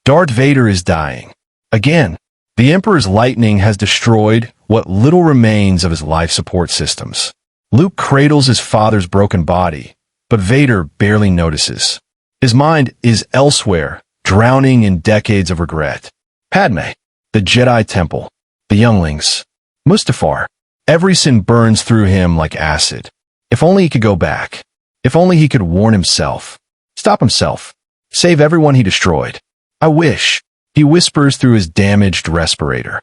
Darth Vader is dying. Again, the Emperor's lightning has destroyed what little remains of his life support systems. Luke cradles his father's broken body, but Vader barely notices. His mind is elsewhere, drowning in decades of regret. Padme, the Jedi Temple, the younglings, Mustafar. Every sin burns through him like acid. If only he could go back. If only he could warn himself. Stop himself. Save everyone he destroyed. I wish, he whispers through his damaged respirator.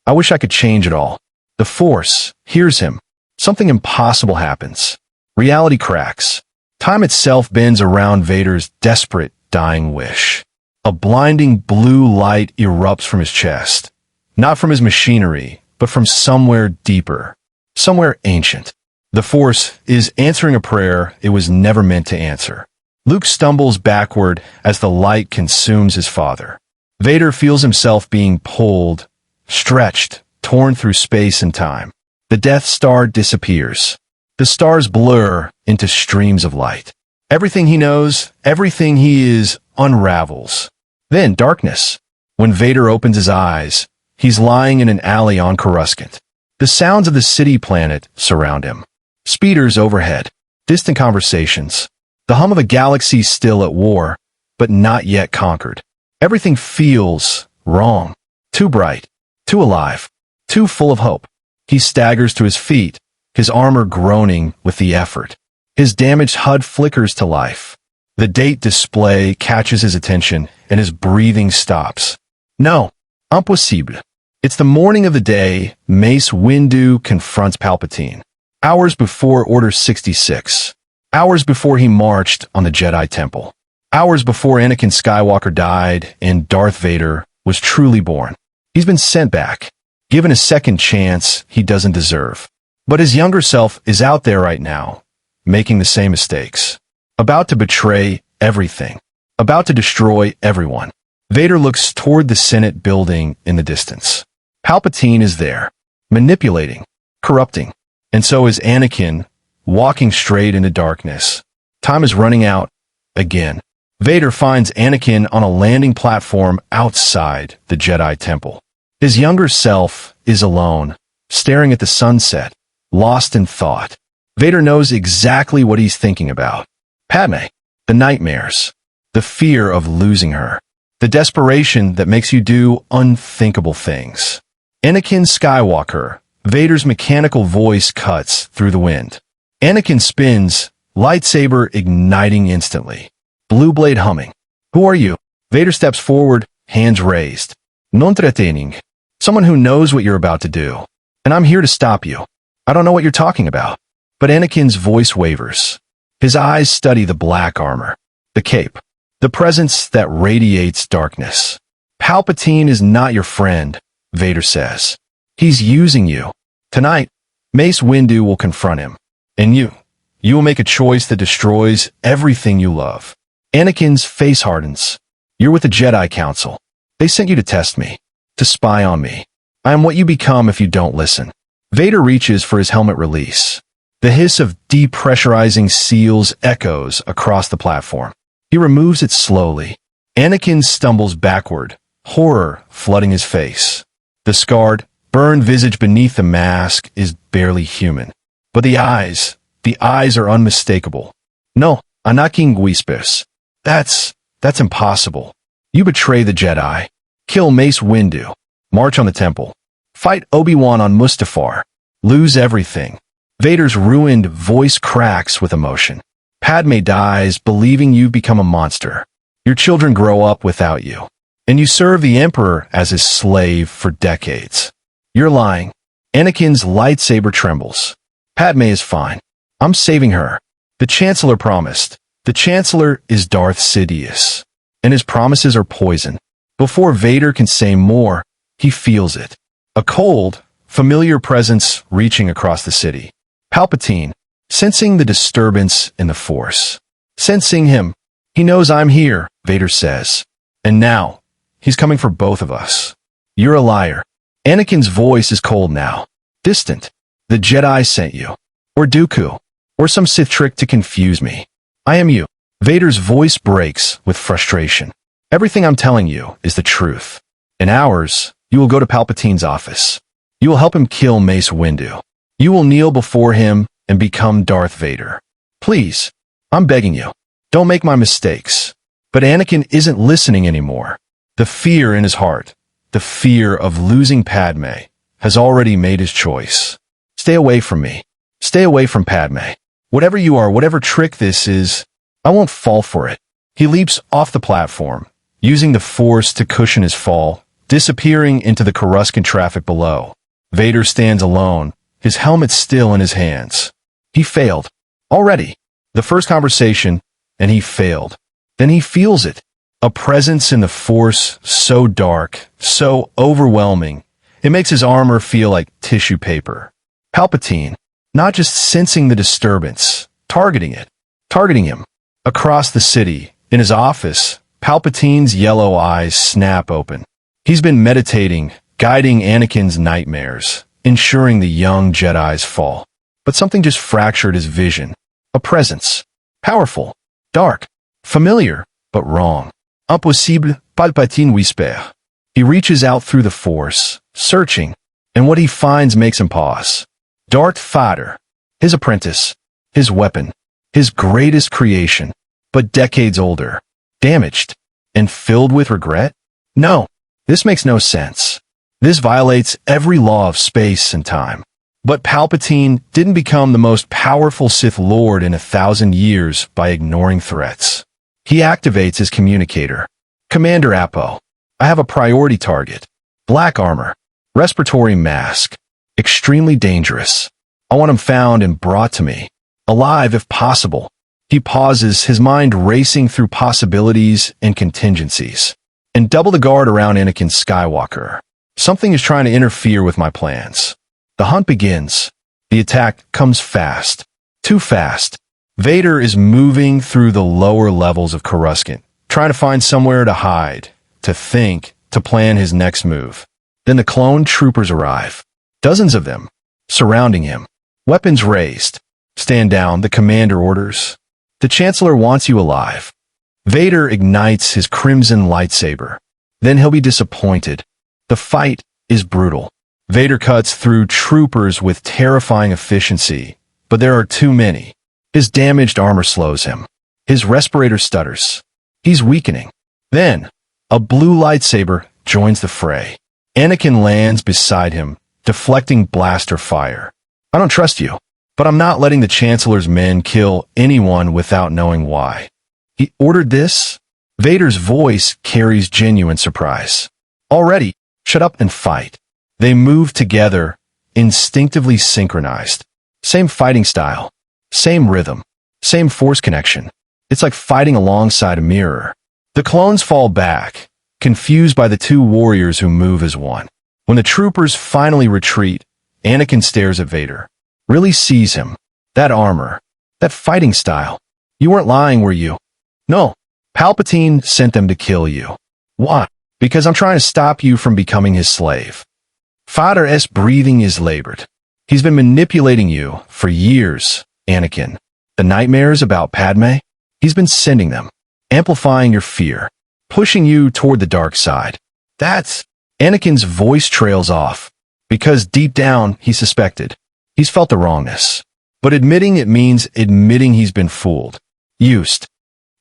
I wish I could change it all. The Force hears him. Something impossible happens. Reality cracks. Time itself bends around Vader's desperate, dying wish. A blinding blue light erupts from his chest. Not from his machinery, but from somewhere deeper. Somewhere ancient. The Force is answering a prayer it was never meant to answer. Luke stumbles backward as the light consumes his father. Vader feels himself being pulled, stretched, torn through space and time. The Death Star disappears. The stars blur into streams of light. Everything he knows, everything he is, unravels. Then darkness. When Vader opens his eyes, he's lying in an alley on Coruscant. The sounds of the city planet surround him. Speeders overhead. Distant conversations. The hum of a galaxy still at war, but not yet conquered. Everything feels wrong. Too bright. Too alive. Too full of hope. He staggers to his feet, his armor groaning with the effort. His damaged HUD flickers to life. The date display catches his attention, and his breathing stops. No, impossible. It's the morning of the day Mace Windu confronts Palpatine. Hours before Order 66. Hours before he marched on the Jedi Temple. Hours before Anakin Skywalker died and Darth Vader was truly born. He's been sent back, given a second chance he doesn't deserve. But his younger self is out there right now, making the same mistakes. About to betray everything. About to destroy everyone. Vader looks toward the Senate building in the distance. Palpatine is there, manipulating, corrupting. And so is Anakin, walking straight into darkness. Time is running out, again. Vader finds Anakin on a landing platform outside the Jedi Temple. His younger self is alone, staring at the sunset, lost in thought. Vader knows exactly what he's thinking about. Padme, the nightmares, the fear of losing her, the desperation that makes you do unthinkable things. Anakin Skywalker, Vader's mechanical voice cuts through the wind. Anakin spins, lightsaber igniting instantly. Blue blade humming. Who are you? Vader steps forward, hands raised. Non threatening. Someone who knows what you're about to do. And I'm here to stop you. I don't know what you're talking about. But Anakin's voice wavers. His eyes study the black armor, the cape, the presence that radiates darkness. Palpatine is not your friend, Vader says. He's using you. Tonight, Mace Windu will confront him. And you will make a choice that destroys everything you love. Anakin's face hardens. You're with the Jedi Council. They sent you to test me, to spy on me. I am what you become if you don't listen. Vader reaches for his helmet release. The hiss of depressurizing seals echoes across the platform. He removes it slowly. Anakin stumbles backward, horror flooding his face. The scarred, burned visage beneath the mask is barely human. But the eyes are unmistakable. No, Anakin whispers. That's impossible. You betray the Jedi. Kill Mace Windu. March on the temple. Fight Obi-Wan on Mustafar. Lose everything. Vader's ruined voice cracks with emotion. Padme dies believing you've become a monster. Your children grow up without you. And you serve the Emperor as his slave for decades. You're lying. Anakin's lightsaber trembles. Padme is fine. I'm saving her. The Chancellor promised. The Chancellor is Darth Sidious. And his promises are poison. Before Vader can say more, he feels it. A cold, familiar presence reaching across the city. Palpatine, sensing the disturbance in the Force. Sensing him. He knows I'm here, Vader says. And now, he's coming for both of us. You're a liar. Anakin's voice is cold now. Distant. The Jedi sent you. Or Dooku. Or some Sith trick to confuse me. I am you. Vader's voice breaks with frustration. Everything I'm telling you is the truth. In hours, you will go to Palpatine's office. You will help him kill Mace Windu. You will kneel before him and become Darth Vader. Please, I'm begging you, don't make my mistakes. But Anakin isn't listening anymore. The fear in his heart, the fear of losing Padme, has already made his choice. Stay away from me. Stay away from Padme. Whatever you are, whatever trick this is, I won't fall for it. He leaps off the platform, using the Force to cushion his fall, disappearing into the Coruscant traffic below. Vader stands alone, his helmet still in his hands. He failed. Already. The first conversation, and he failed. Then he feels it. A presence in the Force so dark, so overwhelming, it makes his armor feel like tissue paper. Palpatine, not just sensing the disturbance, targeting him. Across the city, in his office, Palpatine's yellow eyes snap open. He's been meditating, guiding Anakin's nightmares, ensuring the young Jedi's fall. But something just fractured his vision. A presence. Powerful. Dark. Familiar, but wrong. Impossible, Palpatine whisper. He reaches out through the Force, searching, and what he finds makes him pause. Darth Vader. His apprentice. His weapon. His greatest creation. But decades older. Damaged. And filled with regret? No. This makes no sense. This violates every law of space and time. But Palpatine didn't become the most powerful Sith Lord in 1,000 years by ignoring threats. He activates his communicator. Commander Apo, I have a priority target. Black armor. Respiratory mask. Extremely dangerous. I want him found and brought to me. Alive if possible. He pauses, his mind racing through possibilities and contingencies. And double the guard around Anakin Skywalker. Something is trying to interfere with my plans. The hunt begins. The attack comes fast. Too fast. Vader is moving through the lower levels of Coruscant, trying to find somewhere to hide, to think, to plan his next move. Then the clone troopers arrive. Dozens of them, surrounding him. Weapons raised. Stand down, the commander orders. The Chancellor wants you alive. Vader ignites his crimson lightsaber. Then he'll be disappointed. The fight is brutal. Vader cuts through troopers with terrifying efficiency, but there are too many. His damaged armor slows him. His respirator stutters. He's weakening. Then, a blue lightsaber joins the fray. Anakin lands beside him, deflecting blaster fire. I don't trust you, but I'm not letting the Chancellor's men kill anyone without knowing why. He ordered this? Vader's voice carries genuine surprise. Already, shut up and fight. They move together, instinctively synchronized. Same fighting style. Same rhythm. Same Force connection. It's like fighting alongside a mirror. The clones fall back, confused by the two warriors who move as one. When the troopers finally retreat, Anakin stares at Vader. Really sees him. That armor. That fighting style. You weren't lying, were you? No. Palpatine sent them to kill you. Why? Because I'm trying to stop you from becoming his slave. Vader's breathing is labored. He's been manipulating you for years, Anakin. The nightmares about Padme? He's been sending them. Amplifying your fear. Pushing you toward the dark side. That's... Anakin's voice trails off. Because deep down, he suspected. He's felt the wrongness. But admitting it means admitting he's been fooled. Used.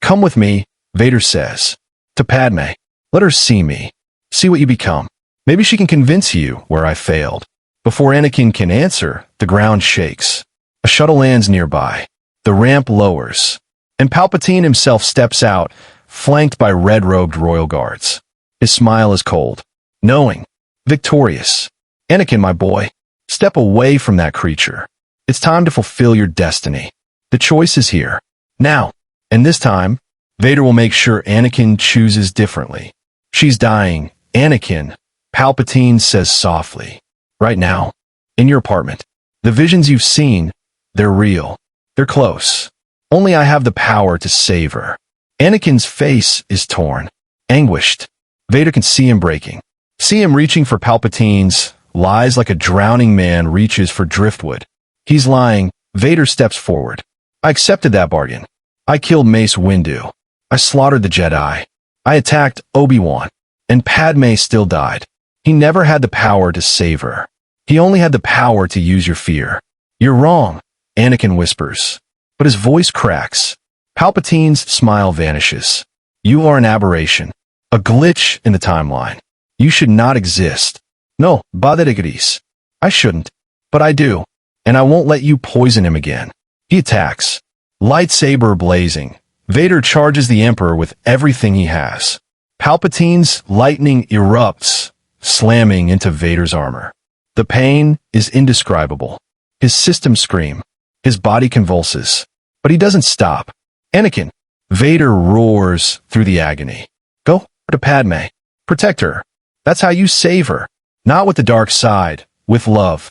Come with me, Vader says. To Padme. Let her see me. See what you become. Maybe she can convince you where I failed. Before Anakin can answer, the ground shakes. A shuttle lands nearby. The ramp lowers. And Palpatine himself steps out, flanked by red-robed royal guards. His smile is cold. Knowing. Victorious. Anakin, my boy. Step away from that creature. It's time to fulfill your destiny. The choice is here. Now. And this time, Vader will make sure Anakin chooses differently. She's dying. Anakin. Palpatine says softly. Right now. In your apartment. The visions you've seen, they're real. They're close. Only I have the power to save her. Anakin's face is torn. Anguished. Vader can see him breaking. See him reaching for Palpatine's, lies like a drowning man reaches for driftwood. He's lying. Vader steps forward. I accepted that bargain. I killed Mace Windu. I slaughtered the Jedi. I attacked Obi-Wan, and Padme still died. He never had the power to save her. He only had the power to use your fear. You're wrong, Anakin whispers. But his voice cracks. Palpatine's smile vanishes. You are an aberration. A glitch in the timeline. You should not exist. No, Padre Gris. I shouldn't. But I do. And I won't let you poison him again. He attacks. Lightsaber blazing. Vader charges the Emperor with everything he has. Palpatine's lightning erupts, slamming into Vader's armor. The pain is indescribable. His systems scream. His body convulses. But he doesn't stop. Anakin. Vader roars through the agony. Go to Padme. Protect her. That's how you save her. Not with the dark side, with love.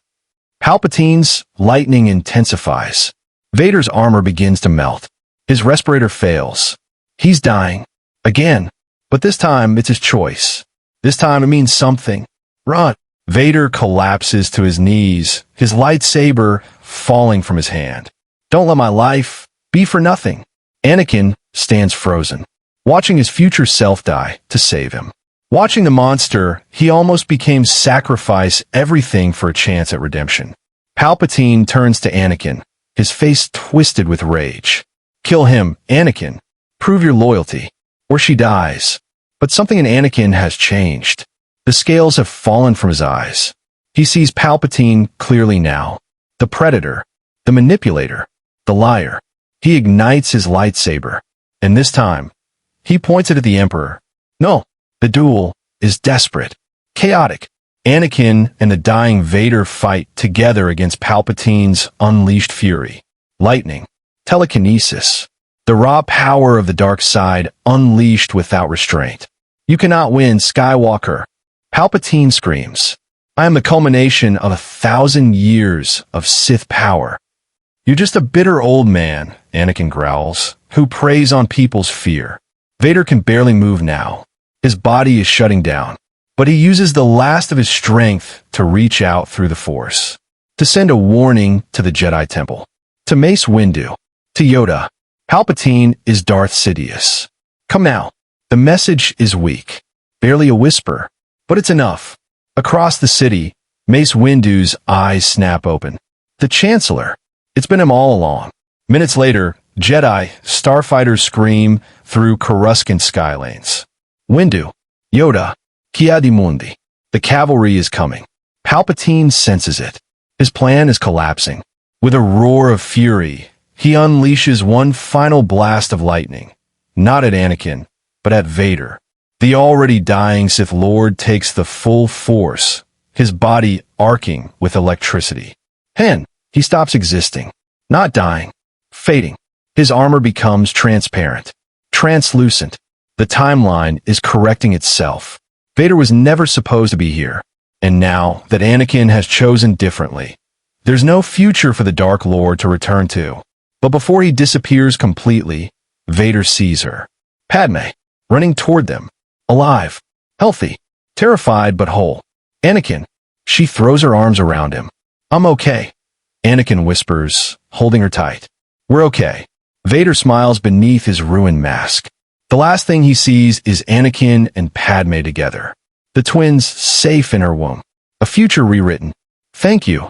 Palpatine's lightning intensifies. Vader's armor begins to melt. His respirator fails. He's dying. Again. But this time, it's his choice. This time, it means something. Run. Vader collapses to his knees, his lightsaber falling from his hand. Don't let my life be for nothing. Anakin stands frozen, watching his future self die to save him. Watching the monster, he almost became sacrifice everything for a chance at redemption. Palpatine turns to Anakin, his face twisted with rage. Kill him, Anakin. Prove your loyalty, or she dies. But something in Anakin has changed. The scales have fallen from his eyes. He sees Palpatine clearly now. The predator, the manipulator, the liar. He ignites his lightsaber, and this time, he points it at the Emperor. No, the duel is desperate, chaotic. Anakin and the dying Vader fight together against Palpatine's unleashed fury. Lightning, telekinesis, the raw power of the dark side unleashed without restraint. You cannot win, Skywalker. Palpatine screams. I am the culmination of 1,000 years of Sith power. You're just a bitter old man, Anakin growls, who preys on people's fear. Vader can barely move now. His body is shutting down, but he uses the last of his strength to reach out through the Force, to send a warning to the Jedi Temple, to Mace Windu, to Yoda. Palpatine is Darth Sidious. Come now. The message is weak, barely a whisper, but it's enough. Across the city, Mace Windu's eyes snap open. The Chancellor. It's been him all along. Minutes later, Jedi starfighters scream through Coruscant skylanes. Windu, Yoda, Ki-Adi-Mundi. The cavalry is coming. Palpatine senses it. His plan is collapsing. With a roar of fury, he unleashes one final blast of lightning. Not at Anakin, but at Vader. The already dying Sith Lord takes the full force, his body arcing with electricity. He stops existing. Not dying. Fading. His armor becomes transparent. Translucent. The timeline is correcting itself. Vader was never supposed to be here. And now that Anakin has chosen differently, there's no future for the Dark Lord to return to. But before he disappears completely, Vader sees her. Padme, running toward them. Alive. Healthy. Terrified but whole. Anakin. She throws her arms around him. I'm okay. Anakin whispers, holding her tight. We're okay. Vader smiles beneath his ruined mask. The last thing he sees is Anakin and Padme together. The twins safe in her womb. A future rewritten. Thank you.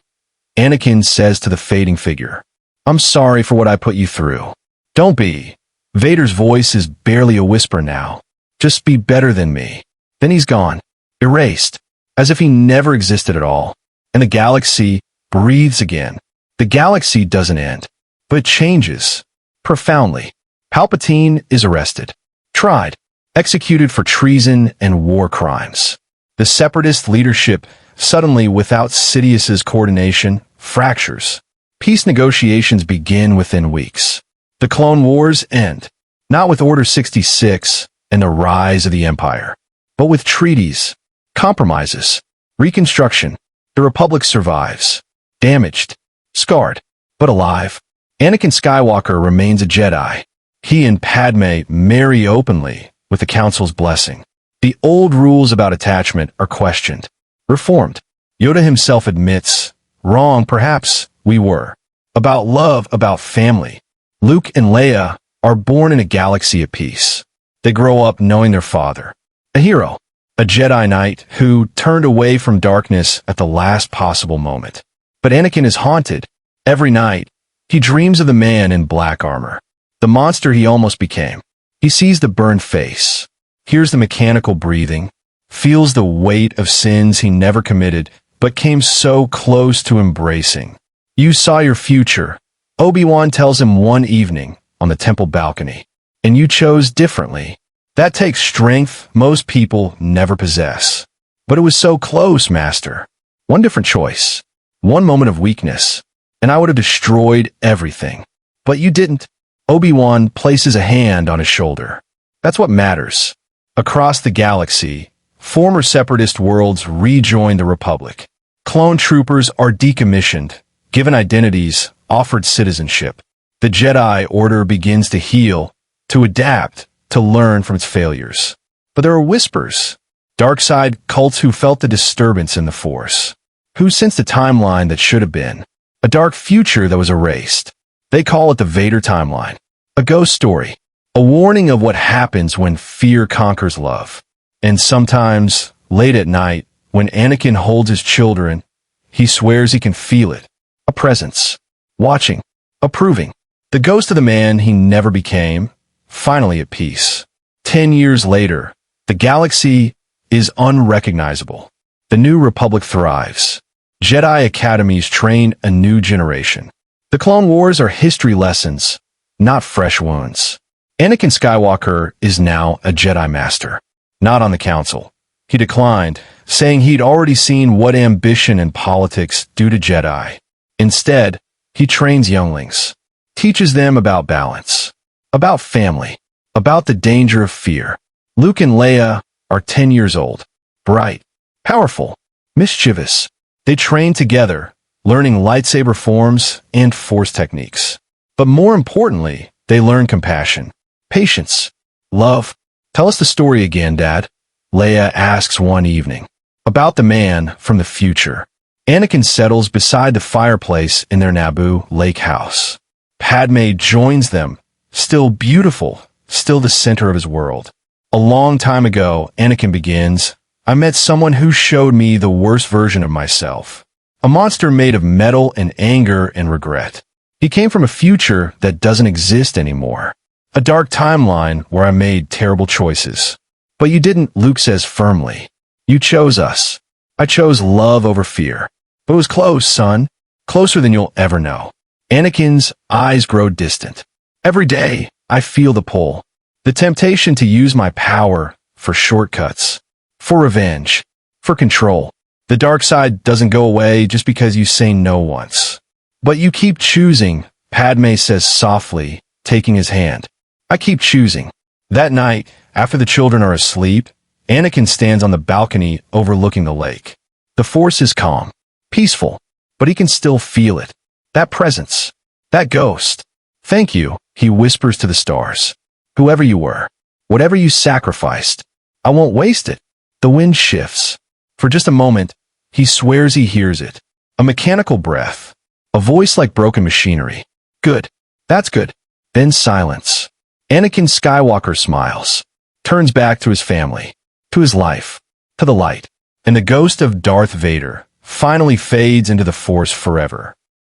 Anakin says to the fading figure. I'm sorry for what I put you through. Don't be. Vader's voice is barely a whisper now. Just be better than me. Then he's gone. Erased. As if he never existed at all. And the galaxy breathes again. The galaxy doesn't end, but it changes. Profoundly. Palpatine is arrested. Tried. Executed for treason and war crimes. The separatist leadership, suddenly without Sidious's coordination, fractures. Peace negotiations begin within weeks. The Clone Wars end. Not with Order 66 and the rise of the Empire, but with treaties, compromises, reconstruction. The Republic survives. Damaged, scarred, but alive. Anakin Skywalker remains a Jedi. He and Padme marry openly with the Council's blessing. The old rules about attachment are questioned, reformed. Yoda himself admits, wrong perhaps we were. About love, about family. Luke and Leia are born in a galaxy at peace. They grow up knowing their father, a hero, a Jedi Knight who turned away from darkness at the last possible moment. But Anakin is haunted. Every night, he dreams of the man in black armor, the monster he almost became. He sees the burned face, hears the mechanical breathing, feels the weight of sins he never committed but came so close to embracing. You saw your future, Obi-Wan tells him one evening on the temple balcony, and you chose differently. That takes strength most people never possess. But it was so close, Master. One different choice, one moment of weakness, and I would have destroyed everything. But you didn't. Obi-Wan places a hand on his shoulder. That's what matters. Across the galaxy, former separatist worlds rejoin the Republic. Clone troopers are decommissioned, given identities, offered citizenship. The Jedi Order begins to heal, to adapt, to learn from its failures. But there are whispers, dark side cults who felt the disturbance in the Force, who sensed a timeline that should have been, a dark future that was erased. They call it the Vader timeline, a ghost story, a warning of what happens when fear conquers love. And sometimes, late at night, when Anakin holds his children, he swears he can feel it, a presence, watching, approving, the ghost of the man he never became, finally at peace. 10 years later, the galaxy is unrecognizable. The New Republic thrives. Jedi academies train a new generation. The Clone Wars are history lessons, not fresh wounds. Anakin Skywalker is now a Jedi Master, not on the Council. He declined, saying he'd already seen what ambition and politics do to Jedi. Instead, he trains younglings, teaches them about balance, about family, about the danger of fear. Luke and Leia are 10 years old, bright, powerful, mischievous. They train together, learning lightsaber forms and Force techniques. But more importantly, they learn compassion, patience, love. Tell us the story again, Dad, Leia asks one evening. About the man from the future. Anakin settles beside the fireplace in their Naboo lake house. Padme joins them, still beautiful, still the center of his world. A long time ago, Anakin begins, I met someone who showed me the worst version of myself. A monster made of metal and anger and regret. He came from a future that doesn't exist anymore. A dark timeline where I made terrible choices. But you didn't, Luke says firmly. You chose us. I chose love over fear. But it was close, son. Closer than you'll ever know. Anakin's eyes grow distant. Every day, I feel the pull. The temptation to use my power for shortcuts, for revenge, for control. The dark side doesn't go away just because you say no once. But you keep choosing, Padme says softly, taking his hand. I keep choosing. That night, after the children are asleep, Anakin stands on the balcony overlooking the lake. The Force is calm, peaceful, but he can still feel it. That presence, that ghost. Thank you, he whispers to the stars. Whoever you were, whatever you sacrificed, I won't waste it. The wind shifts. For just a moment, he swears he hears it. A mechanical breath. A voice like broken machinery. Good. That's good. Then silence. Anakin Skywalker smiles. Turns back to his family. To his life. To the light. And the ghost of Darth Vader finally fades into the Force forever.